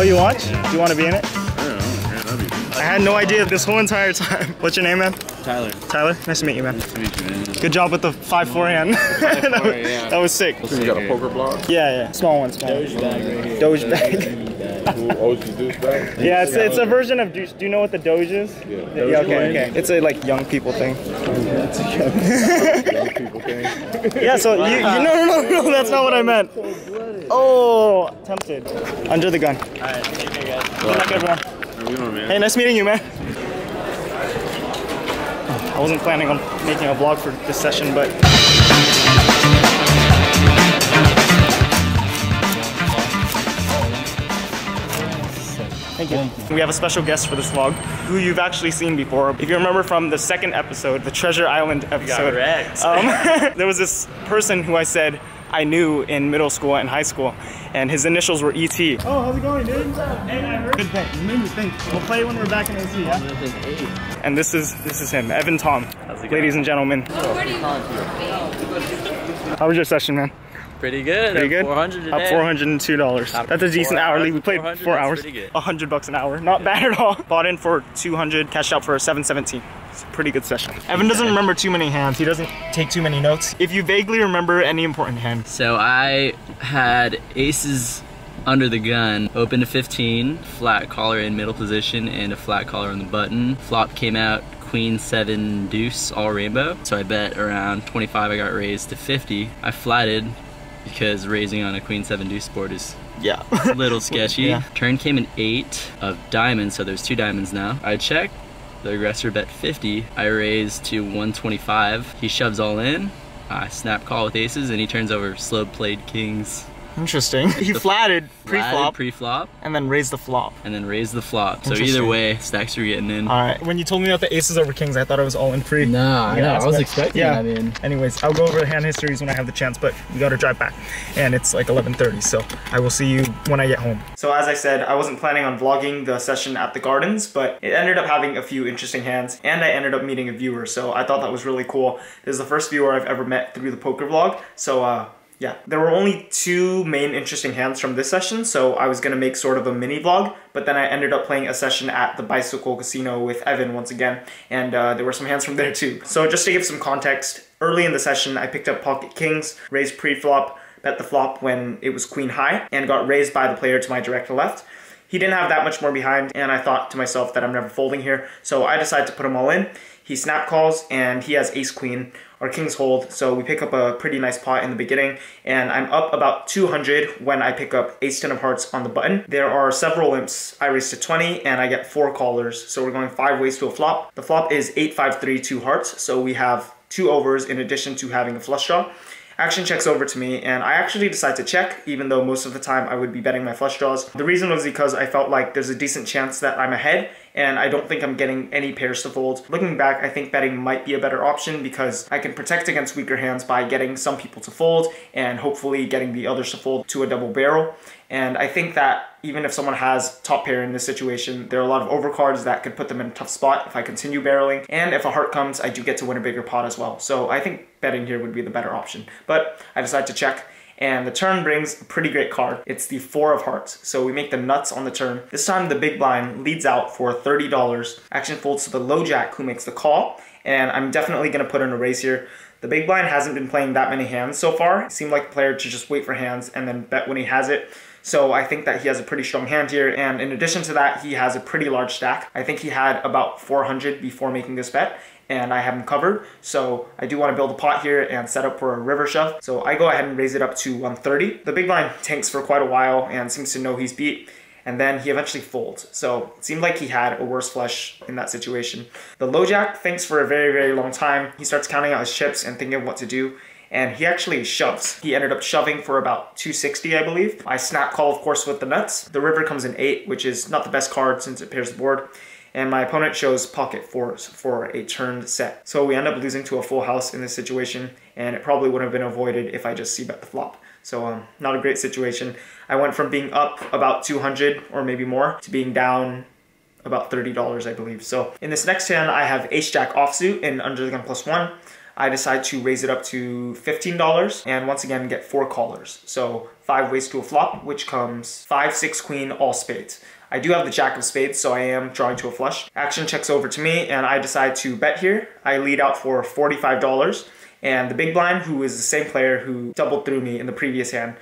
you watch? Do you want to be in it? I don't know. I had no idea this whole entire time. What's your name, man? Tyler. Tyler? Nice to meet you, man. Nice to meet you, man. Good job with the 5'4" hand. Yeah. That was sick. So you got a poker blog? Yeah. Small one. DogeBag right here. DogeBag. DogeBag? Yeah, it's a version of Doge. Do you know what the Doge is? Yeah. Okay. It's a like young people thing. Young people thing. Yeah, so no, that's not what I meant. Oh, tempted. Under the gun. Alright, take care, guys. Good luck, everyone. Hey, nice meeting you, man. I wasn't planning on making a vlog for this session, but Thank you. We have a special guest for this vlog, who you've actually seen before. If you remember from the second episode, the Treasure Island episode, there was this person who I said I knew in middle school and high school, and his initials were E.T. Oh, how's it going, dude? Hey, I heard. Good thing. You made me think. We'll play when we're back in AC, yeah? And this is him, Evan Tom. Ladies and gentlemen. How was your session, man? Pretty good. Pretty good? 400 Up $402. That's a decent hourly. We played 4 hours. $100 an hour. Not bad at all. Bought in for 200, cashed out for 717. It's a pretty good session. Evan doesn't remember too many hands. He doesn't take too many notes. If you vaguely remember any important hand. So I had aces under the gun, open to 15, flat collar in middle position, and a flat collar on the button. Flop came out queen 7 deuce all rainbow. So I bet around 25. I got raised to 50. I flatted because raising on a queen 7 deuce board is a little sketchy. Yeah. Turn came an 8 of diamonds, so there's 2 diamonds now. I checked. The aggressor bet 50. I raise to 125. He shoves all in. I snap call with aces, and he turns over slow played kings. Interesting. He flatted pre-flop, and then raised the flop. So either way, stacks are getting in. All right. When you told me about the aces over kings, I thought it was all in pre. No, I was expecting. Yeah. I mean, anyways, I'll go over the hand histories when I have the chance, but we got to drive back, and it's like 11:30, so I will see you when I get home. So as I said, I wasn't planning on vlogging the session at the gardens, but it ended up having a few interesting hands, and I ended up meeting a viewer, so I thought that was really cool. This is the first viewer I've ever met through the poker vlog, so yeah, there were only 2 main interesting hands from this session, so I was going to make sort of a mini vlog, but then I ended up playing a session at the Bicycle Casino with Evan once again, and there were some hands from there too. So just to give some context, early in the session I picked up pocket kings, raised pre-flop, bet the flop when it was queen high, and got raised by the player to my direct left. He didn't have that much more behind, and I thought to myself that I'm never folding here, so I decided to put him all in. He snap calls, and he has ace-queen. Our kings hold, so we pick up a pretty nice pot in the beginning, and I'm up about 200 when I pick up ace-10 of hearts on the button. There are several imps. I raise to 20, and I get 4 callers, so we're going 5 ways to a flop. The flop is 8-5-3, 2 hearts, so we have 2 overs in addition to having a flush draw. Action checks over to me, and I actually decide to check, even though most of the time I would be betting my flush draws. The reason was because I felt like there's a decent chance that I'm ahead, and I don't think I'm getting any pairs to fold. Looking back, I think betting might be a better option because I can protect against weaker hands by getting some people to fold and hopefully getting the others to fold to a double barrel. And I think that even if someone has top pair in this situation, there are a lot of overcards that could put them in a tough spot if I continue barreling. And if a heart comes, I do get to win a bigger pot as well. So I think betting here would be the better option. But I decided to check. And the turn brings a pretty great card. It's the 4 of hearts. So we make the nuts on the turn. This time the big blind leads out for $30. Action folds to the low jack who makes the call. And I'm definitely going to put in a raise here. The big blind hasn't been playing that many hands so far. It seemed like the player to just wait for hands and then bet when he has it. So I think that he has a pretty strong hand here. And in addition to that, he has a pretty large stack. I think he had about 400 before making this bet, and I have him covered. So I do want to build a pot here and set up for a river shove. So I go ahead and raise it up to 130. The big blind tanks for quite a while and seems to know he's beat. And then he eventually folds. So it seemed like he had a worse flush in that situation. The low jack thinks for a very, very long time. He starts counting out his chips and thinking of what to do. And he actually shoves. He ended up shoving for about 260, I believe. I snap call, of course, with the nuts. The river comes in 8, which is not the best card since it pairs the board. And my opponent shows pocket 4s for a turned set. So we end up losing to a full house in this situation, and it probably would have been avoided if I just c-bet the flop. So not a great situation. I went from being up about 200 or maybe more to being down about $30, I believe. So in this next hand, I have ace-jack offsuit and under the gun +1. I decide to raise it up to $15 and once again get 4 callers. So 5 ways to a flop, which comes 5, 6, queen, all spades. I do have the jack of spades, so I am drawing to a flush. Action checks over to me and I decide to bet here. I lead out for $45 and the big blind, who is the same player who doubled through me in the previous hand,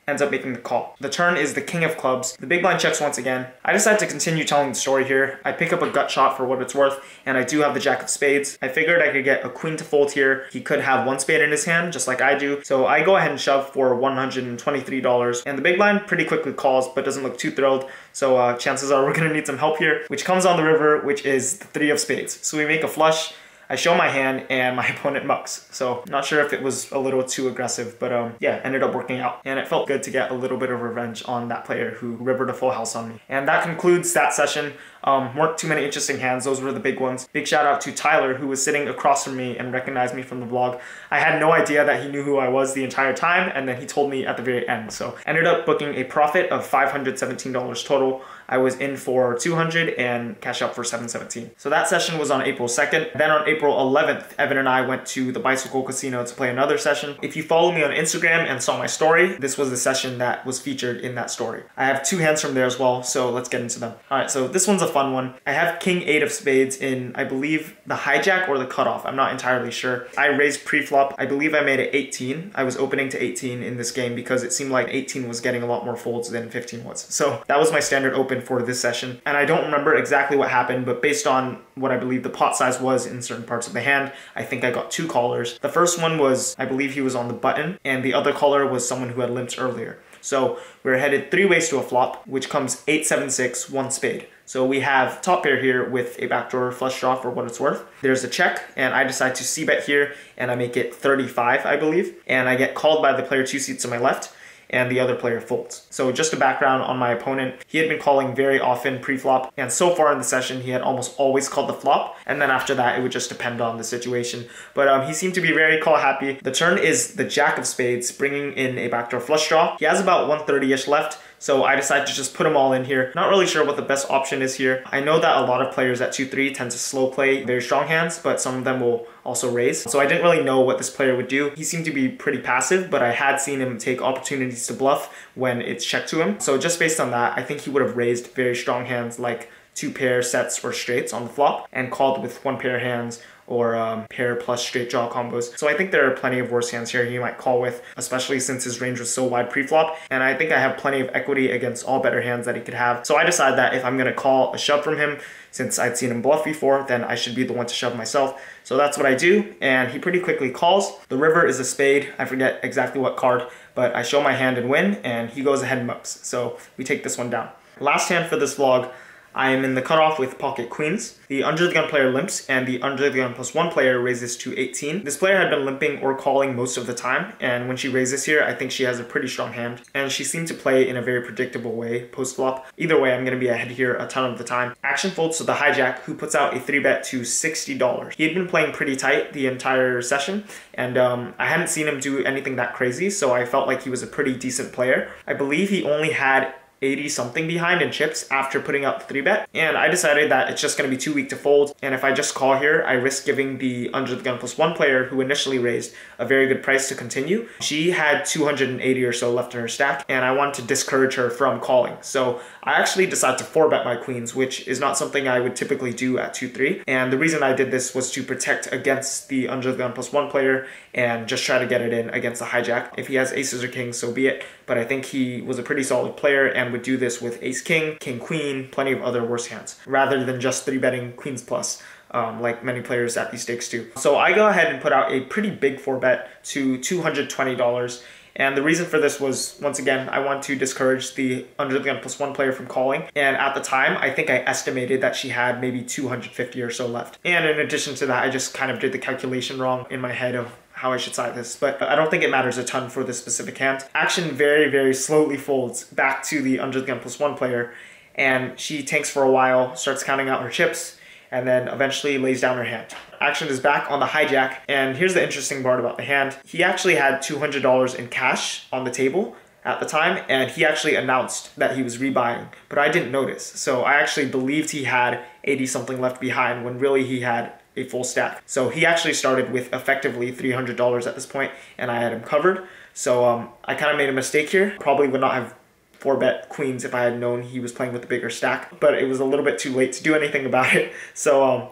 ends up making the call. The turn is the king of clubs. The big blind checks once again. I decide to continue telling the story here. I pick up a gut shot for what it's worth, and I do have the jack of spades. I figured I could get a queen to fold here. He could have 1 spade in his hand, just like I do. So I go ahead and shove for $123, and the big blind pretty quickly calls, but doesn't look too thrilled. So chances are we're gonna need some help here, which comes on the river, which is the 3 of spades. So we make a flush. I show my hand and my opponent mucks. So not sure if it was a little too aggressive, but yeah, ended up working out. And it felt good to get a little bit of revenge on that player who rivered a full house on me. And that concludes that session. Weren't too many interesting hands. Those were the big ones. Big shout out to Tyler, who was sitting across from me and recognized me from the vlog. I had no idea that he knew who I was the entire time, and then he told me at the very end. So ended up booking a profit of $517 total. I was in for $200 and cash out for $717. So that session was on April 2nd. Then on April 11th, Evan and I went to the Bicycle Casino to play another session. If you follow me on Instagram and saw my story, this was the session that was featured in that story. I have 2 hands from there as well, so let's get into them. All right, so this one's a fun one. I have king 8 of spades in, I believe, the hijack or the cutoff. I'm not entirely sure. I raised pre-flop. I believe I made it 18. I was opening to 18 in this game because it seemed like 18 was getting a lot more folds than 15 was. So that was my standard open for this session. And I don't remember exactly what happened, but based on what I believe the pot size was in certain parts of the hand, I think I got 2 callers. The first one was, I believe he was on the button, and the other caller was someone who had limped earlier. So we're headed 3 ways to a flop, which comes 8, 7, 6, 1 spade. So we have top pair here with a backdoor flush draw for what it's worth. There's a check, and I decide to c-bet here, and I make it 35, I believe. And I get called by the player 2 seats to my left, and the other player folds. So just a background on my opponent, he had been calling very often pre-flop, and so far in the session he had almost always called the flop, and then after that it would just depend on the situation. But he seemed to be very call happy. The turn is the jack of spades, bringing in a backdoor flush draw. He has about 130-ish left, so I decided to just put them all in here. Not really sure what the best option is here. I know that a lot of players at 2-3 tend to slow play very strong hands, but some of them will also raise. So I didn't really know what this player would do. He seemed to be pretty passive, but I had seen him take opportunities to bluff when it's checked to him. So just based on that, I think he would have raised very strong hands like 2 pair sets or straights on the flop and called with 1 pair hands or pair plus straight draw combos. So I think there are plenty of worse hands here he might call with, especially since his range was so wide pre-flop. And I think I have plenty of equity against all better hands that he could have. So I decide that if I'm gonna call a shove from him, since I'd seen him bluff before, then I should be the one to shove myself. So that's what I do, and he pretty quickly calls. The river is a spade. I forget exactly what card, but I show my hand and win, and he goes ahead and mucks. So we take this one down. Last hand for this vlog, I am in the cutoff with pocket queens. The under the gun player limps, and the under the gun +1 player raises to 18. This player had been limping or calling most of the time, and when she raises here, I think she has a pretty strong hand, and she seemed to play in a very predictable way post-flop. Either way, I'm going to be ahead here a ton of the time. Action folds to the hijack, who puts out a 3-bet to $60. He had been playing pretty tight the entire session, and I hadn't seen him do anything that crazy, so I felt like he was a pretty decent player. I believe he only had 80 something behind in chips after putting out the 3-bet, and I decided that it's just going to be too weak to fold, and if I just call here, I risk giving the under the gun +1 player, who initially raised, a very good price to continue. She had 280 or so left in her stack, and I wanted to discourage her from calling. So I actually decided to 4-bet my queens, which is not something I would typically do at 2-3, and the reason I did this was to protect against the under the gun +1 player and just try to get it in against the hijack. If he has aces or kings, so be it, but I think he was a pretty solid player and would do this with ace king, king queen, plenty of other worse hands, rather than just 3-betting queens plus, like many players at these stakes do. So I go ahead and put out a pretty big 4-bet to $220. And the reason for this was, once again, I want to discourage the under the gun +1 player from calling. And at the time, I think I estimated that she had maybe 250 or so left. And in addition to that, I just kind of did the calculation wrong in my head of how I should side this, but I don't think it matters a ton for this specific hand. Action very, very slowly folds back to the under the gun +1 player, and she tanks for a while, starts counting out her chips, and then eventually lays down her hand. Action is back on the hijack, and here's the interesting part about the hand. He actually had $200 in cash on the table at the time, and he actually announced that he was rebuying, but I didn't notice. So I actually believed he had 80 something left behind when really he had a full stack. So he actually started with effectively $300 at this point, and I had him covered. So I kind of made a mistake here. Probably would not have 4-bet queens if I had known he was playing with the bigger stack, but it was a little bit too late to do anything about it. So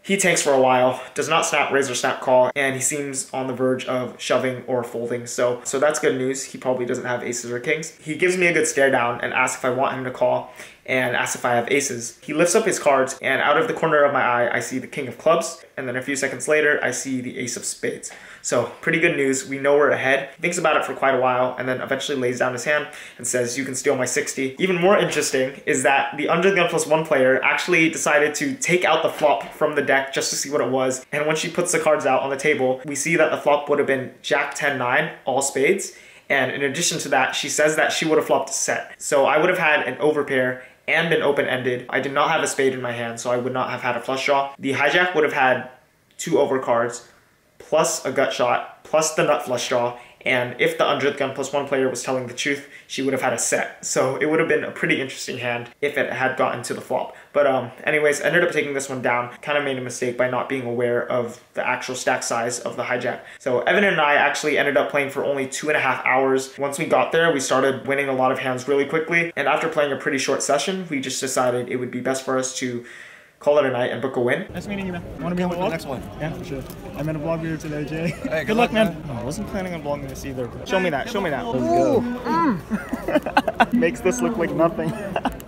he tanks for a while, does not snap, raise or snap call, and he seems on the verge of shoving or folding. So that's good news. He probably doesn't have aces or kings. He gives me a good stare down and asks if I want him to call, and asks if I have aces. He lifts up his cards, and out of the corner of my eye, I see the king of clubs, and then a few seconds later, I see the ace of spades. So pretty good news. We know we're ahead. He thinks about it for quite a while, and then eventually lays down his hand and says, "You can steal my 60. Even more interesting is that the under the gun +1 player actually decided to take out the flop from the deck just to see what it was. And when she puts the cards out on the table, we see that the flop would have been Jack 10-9, all spades. And in addition to that, she says that she would have flopped a set. So I would have had an overpair and been open-ended. I did not have a spade in my hand, so I would not have had a flush draw. The hijack would have had 2 overcards, plus a gut shot, plus the nut flush draw, and if the under the gun +1 player was telling the truth, she would have had a set. So it would have been a pretty interesting hand if it had gotten to the flop. But anyways, ended up taking this one down. Kind of made a mistake by not being aware of the actual stack size of the hijack. So Evan and I actually ended up playing for only 2.5 hours. Once we got there, we started winning a lot of hands really quickly. And after playing a pretty short session, we just decided it would be best for us to call it a night and book a win. Nice meeting you, man. Want to be on the vlog? Next one. Yeah, for sure. I'm in a vlog video today, Jay. Hey, good luck, man. I wasn't planning on vlogging this either. Show me that. Show me that. Let's go. Makes this look like nothing.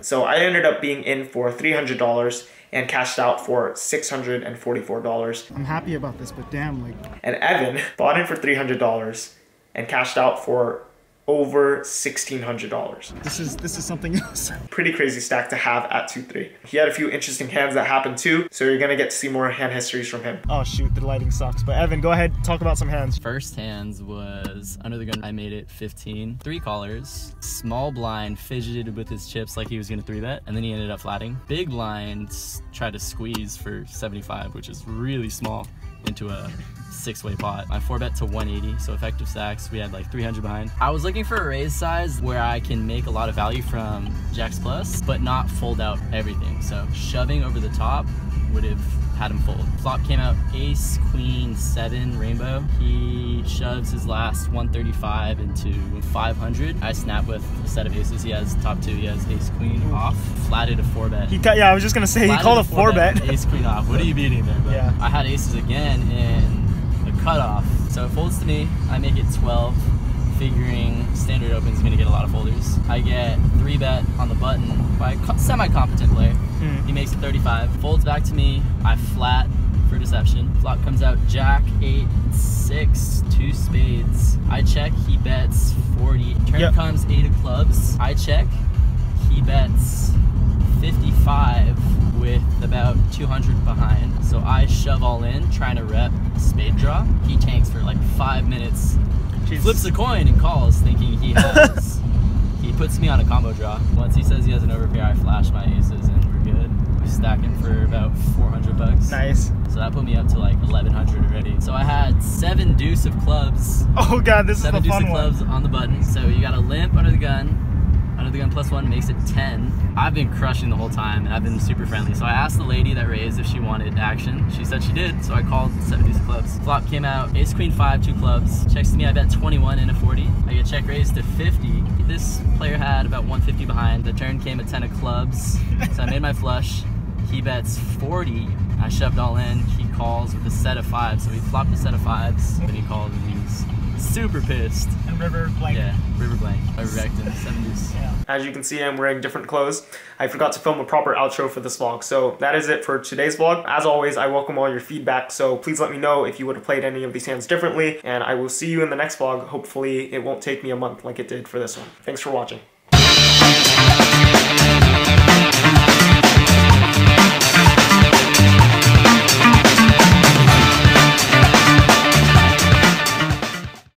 So I ended up being in for $300 and cashed out for $644. I'm happy about this, but damn, like. And Evan bought in for $300 and cashed out for over $1,600. This is something else. Pretty crazy stack to have at 2-3. He had a few interesting hands that happened too, so you're gonna get to see more hand histories from him. Oh shoot, the lighting sucks. But Evan, go ahead, talk about some hands. First hands was under the gun. I made it 15. 3 callers. Small blind fidgeted with his chips like he was gonna 3-bet, and then he ended up flatting. Big blind tried to squeeze for 75, which is really small, into a 6-way pot. I 4-bet to 180, so effective stacks. We had like 300 behind. I was looking for a raise size where I can make a lot of value from jacks plus, but not fold out everything. So shoving over the top would have had him fold. Flop came out ace, queen, 7, rainbow. He shoves his last 135 into 500. I snap with a set of aces. He has top 2. He has ace, queen off. Flatted a 4-bet. Yeah, I was just gonna say, he called a 4-bet. Ace, queen off. What are you beating there, bro? Yeah. I had aces again in the cutoff. So it folds to me. I make it 12, figuring standard open is gonna get a lot of folders. I get 3-bet on the button by a semi-competent player. He makes it 35. Folds back to me. I flat for deception. Flop comes out Jack, 8, 6, 2 spades. I check. He bets 40. Turn comes 8 of clubs. I check. He bets 55 with about 200 behind. So I shove all in, trying to rep spade draw. He tanks for like 5 minutes. Jeez. Flips a coin and calls, thinking he has. He puts me on a combo draw. Once he says he has an overpair, I flash my aces and we're good. We're stacking for about 400 bucks. Nice. So that put me up to like 1100 already. So I had 7 deuce of clubs. Oh god, this is the 7 deuce fun of one. clubs on the button. So you got a limp under the gun. Under the gun +1 makes it 10. I've been crushing the whole time and I've been super friendly. So I asked the lady that raised if she wanted action. She said she did, so I called 7 deuce of clubs. Flop came out, ace queen 5, 2 clubs. Checks to me, I bet 21 in a 40. I get check raised to 50. This player had about 150 behind. The turn came at 10 of clubs. So I made my flush. He bets 40. I shoved all in. He calls with a set of 5s. So he flopped a set of 5s. Then he called and he's super pissed. And river blank. Yeah, river blank. I wrecked him 7 deuce. Yeah. As you can see, I'm wearing different clothes. I forgot to film a proper outro for this vlog. So that is it for today's vlog. As always, I welcome all your feedback. So please let me know if you would have played any of these hands differently. And I will see you in the next vlog. Hopefully it won't take me a month like it did for this one. Thanks for watching.